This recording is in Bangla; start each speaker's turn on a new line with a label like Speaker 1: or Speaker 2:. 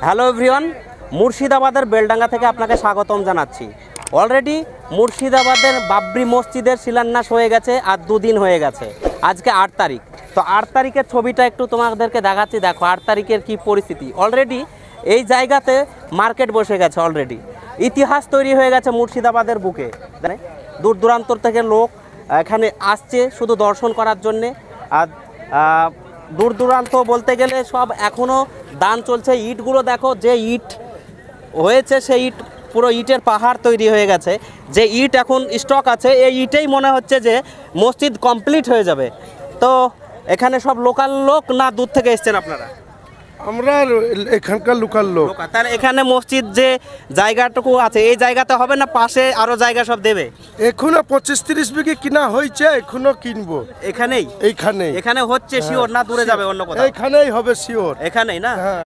Speaker 1: হ্যালো এভরিওয়ান, মুর্শিদাবাদের বেলডাঙ্গা থেকে আপনাকে স্বাগতম জানাচ্ছি। অলরেডি মুর্শিদাবাদের বাবরি মসজিদের শিলান্যাস হয়ে গেছে আর দুদিন হয়ে গেছে, আজকে 8 তারিখ। তো 8 তারিখের ছবিটা একটু তোমাদেরকে দেখাচ্ছি। দেখো 8 তারিখের কি পরিস্থিতি। অলরেডি এই জায়গাতে মার্কেট বসে গেছে, অলরেডি ইতিহাস তৈরি হয়ে গেছে মুর্শিদাবাদের বুকে। দূর দূরান্তর থেকে লোক এখানে আসছে শুধু দর্শন করার জন্যে। আর দূর দূরান্ত বলতে গেলে সব এখনও দান চলছে। ইটগুলো দেখো, যে ইট হয়েছে সেই ইট পুরো ইটের পাহাড় তৈরি হয়ে গেছে। যে ইট এখন স্টক আছে, এই ইটেই মনে হচ্ছে যে মসজিদ কমপ্লিট হয়ে যাবে। তো এখানে সব লোকাল লোক না দূর থেকে এসছেন আপনারা?
Speaker 2: আমরা এখানকার লোকাল লোক।
Speaker 1: তাহলে এখানে মসজিদ যে জায়গাটুকু আছে এই জায়গাতে হবে না পাশে আরো জায়গা সব দেবে?
Speaker 2: এখনো 25-30 বিঘে কিনা হয়েছে, এখনো কিনবো।
Speaker 1: এখানেই
Speaker 2: এইখানে
Speaker 1: এখানে হচ্ছে শিওর না দূরে যাবে অন্য কোথাও?
Speaker 2: এইখানেই হবে শিওর,
Speaker 1: এখানেই না?
Speaker 2: হ্যাঁ।